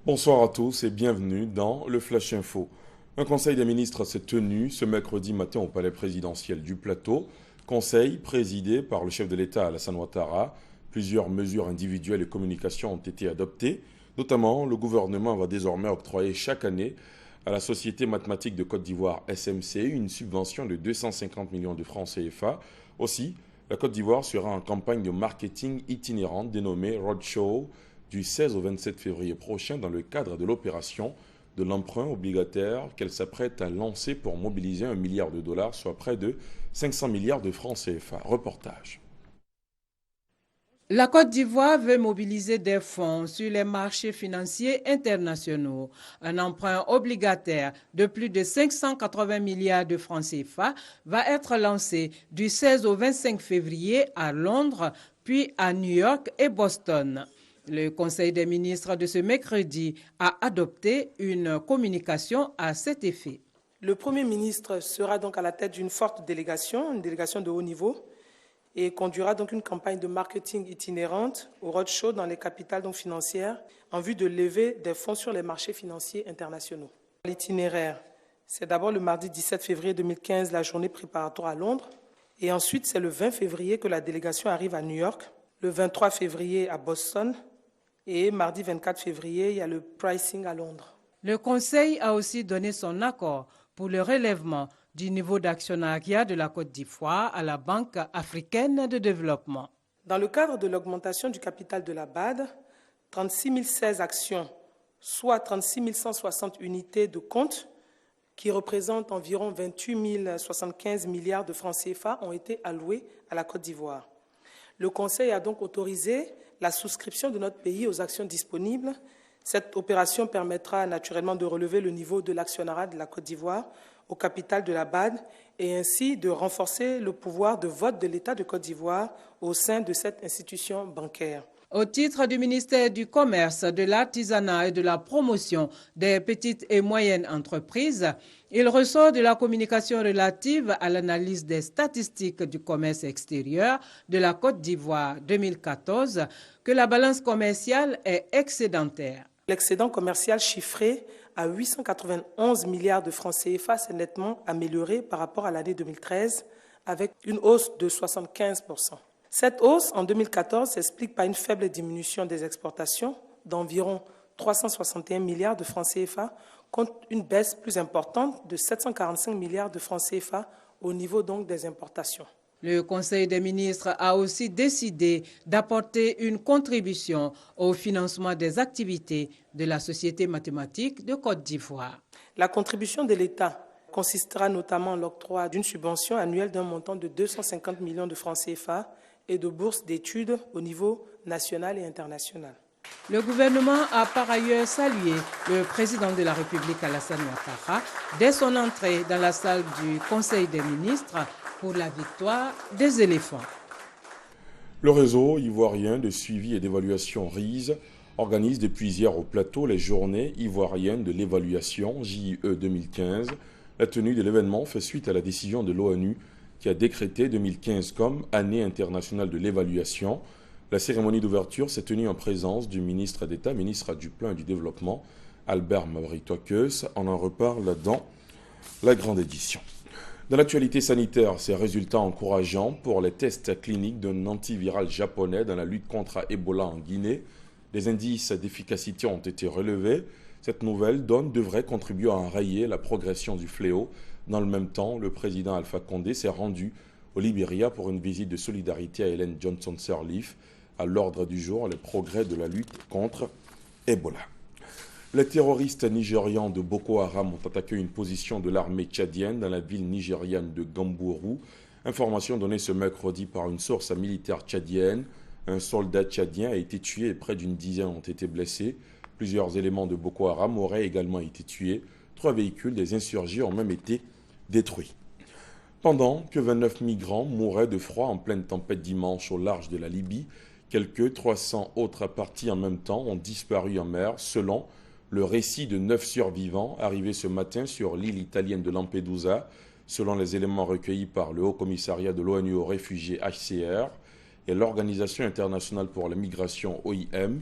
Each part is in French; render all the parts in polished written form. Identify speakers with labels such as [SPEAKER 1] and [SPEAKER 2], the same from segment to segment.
[SPEAKER 1] Bonsoir à tous et bienvenue dans le Flash Info. Un conseil des ministres s'est tenu ce mercredi matin au palais présidentiel du Plateau. Conseil présidé par le chef de l'État Alassane Ouattara. Plusieurs mesures individuelles et communications ont été adoptées. Notamment, le gouvernement va désormais octroyer chaque année à la Société mathématique de Côte d'Ivoire SMC une subvention de 250 millions de francs CFA. Aussi, la Côte d'Ivoire sera en campagne de marketing itinérante dénommée Roadshow du 16 au 27 février prochain dans le cadre de l'opération de l'emprunt obligataire qu'elle s'apprête à lancer pour mobiliser 1 milliard de dollars, soit près de 500 milliards de francs CFA. Reportage.
[SPEAKER 2] La Côte d'Ivoire veut mobiliser des fonds sur les marchés financiers internationaux. Un emprunt obligataire de plus de 580 milliards de francs CFA va être lancé du 16 au 25 février à Londres, puis à New York et Boston. Le Conseil des ministres de ce mercredi a adopté une communication à cet effet.
[SPEAKER 3] Le Premier ministre sera donc à la tête d'une forte délégation, une délégation de haut niveau, et conduira donc une campagne de marketing itinérante au roadshow dans les capitales donc financières en vue de lever des fonds sur les marchés financiers internationaux. L'itinéraire, c'est d'abord le mardi 17 février 2015, la journée préparatoire à Londres, et ensuite c'est le 20 février que la délégation arrive à New York, le 23 février à Boston, et mardi 24 février, il y a le pricing à Londres.
[SPEAKER 2] Le Conseil a aussi donné son accord pour le relèvement du niveau d'actionnariat de la Côte d'Ivoire à la Banque africaine de développement.
[SPEAKER 3] Dans le cadre de l'augmentation du capital de la BAD, 36 016 actions, soit 36 160 unités de compte, qui représentent environ 28 075 milliards de francs CFA, ont été allouées à la Côte d'Ivoire. Le Conseil a donc autorisé la souscription de notre pays aux actions disponibles. Cette opération permettra naturellement de relever le niveau de l'actionnariat de la Côte d'Ivoire au capital de la BAD et ainsi de renforcer le pouvoir de vote de l'État de Côte d'Ivoire au sein de cette institution bancaire.
[SPEAKER 2] Au titre du ministère du Commerce, de l'Artisanat et de la Promotion des petites et moyennes entreprises, il ressort de la communication relative à l'analyse des statistiques du commerce extérieur de la Côte d'Ivoire 2014 que la balance commerciale est excédentaire.
[SPEAKER 3] L'excédent commercial chiffré à 891 milliards de francs CFA s'est nettement amélioré par rapport à l'année 2013 avec une hausse de 75%. Cette hausse en 2014 s'explique par une faible diminution des exportations d'environ 361 milliards de francs CFA contre une baisse plus importante de 745 milliards de francs CFA au niveau donc des importations.
[SPEAKER 2] Le Conseil des ministres a aussi décidé d'apporter une contribution au financement des activités de la Société mathématique de Côte d'Ivoire.
[SPEAKER 3] La contribution de l'État consistera notamment en l'octroi d'une subvention annuelle d'un montant de 250 millions de francs CFA et de bourses d'études au niveau national et international.
[SPEAKER 2] Le gouvernement a par ailleurs salué le président de la République Alassane Ouattara dès son entrée dans la salle du Conseil des ministres pour la victoire des éléphants.
[SPEAKER 1] Le réseau ivoirien de suivi et d'évaluation RISE organise depuis hier au Plateau les journées ivoiriennes de l'évaluation JIE 2015. La tenue de l'événement fait suite à la décision de l'ONU qui a décrété 2015 comme année internationale de l'évaluation. La cérémonie d'ouverture s'est tenue en présence du ministre d'État, ministre du Plan et du Développement, Albert Mavritoikeus. On en reparle dans la grande édition. Dans l'actualité sanitaire, ces résultats encourageants pour les tests cliniques d'un antiviral japonais dans la lutte contre Ebola en Guinée. Les indices d'efficacité ont été relevés. Cette nouvelle donne devrait contribuer à enrayer la progression du fléau. Dans le même temps, le président Alpha Condé s'est rendu au Libéria pour une visite de solidarité à Ellen Johnson Sirleaf. À l'ordre du jour, les progrès de la lutte contre Ebola. Les terroristes nigérians de Boko Haram ont attaqué une position de l'armée tchadienne dans la ville nigériane de Gambourou. Information donnée ce mercredi par une source militaire tchadienne. Un soldat tchadien a été tué et près d'une dizaine ont été blessés. Plusieurs éléments de Boko Haram auraient également été tués. 3 véhicules des insurgés ont même été détruits. Pendant que 29 migrants mouraient de froid en pleine tempête dimanche au large de la Libye, quelques 300 autres partis en même temps ont disparu en mer, selon le récit de 9 survivants arrivés ce matin sur l'île italienne de Lampedusa, selon les éléments recueillis par le Haut Commissariat de l'ONU aux réfugiés HCR et l'Organisation internationale pour la migration OIM.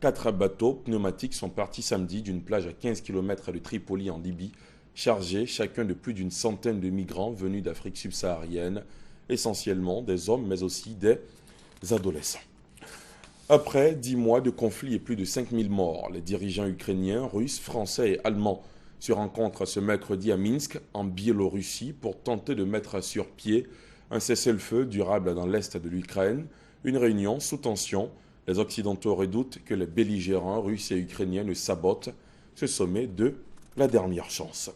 [SPEAKER 1] 4 bateaux pneumatiques sont partis samedi d'une plage à 15 km de Tripoli en Libye, chargés chacun de plus d'une centaine de migrants venus d'Afrique subsaharienne, essentiellement des hommes mais aussi des adolescents. Après 10 mois de conflit et plus de 5000 morts, les dirigeants ukrainiens, russes, français et allemands se rencontrent ce mercredi à Minsk, en Biélorussie, pour tenter de mettre sur pied un cessez-le-feu durable dans l'est de l'Ukraine, une réunion sous tension. Les Occidentaux redoutent que les belligérants russes et ukrainiens ne sabotent ce sommet de la dernière chance.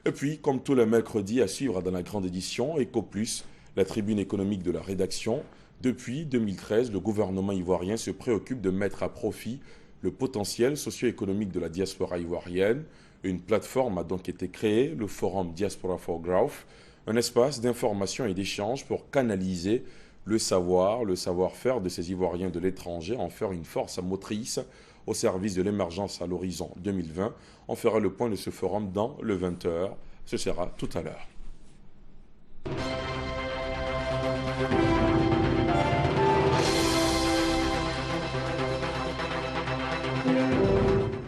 [SPEAKER 1] Et puis, comme tous les mercredis, à suivre dans la grande édition, Eco Plus, la tribune économique de la rédaction. Depuis 2013, le gouvernement ivoirien se préoccupe de mettre à profit le potentiel socio-économique de la diaspora ivoirienne. Une plateforme a donc été créée, le Forum Diaspora for Growth, un espace d'information et d'échange pour canaliser le savoir-faire de ces Ivoiriens de l'étranger, en faire une force motrice au service de l'émergence à l'horizon 2020. On fera le point de ce forum dans le 20h. Ce sera tout à l'heure.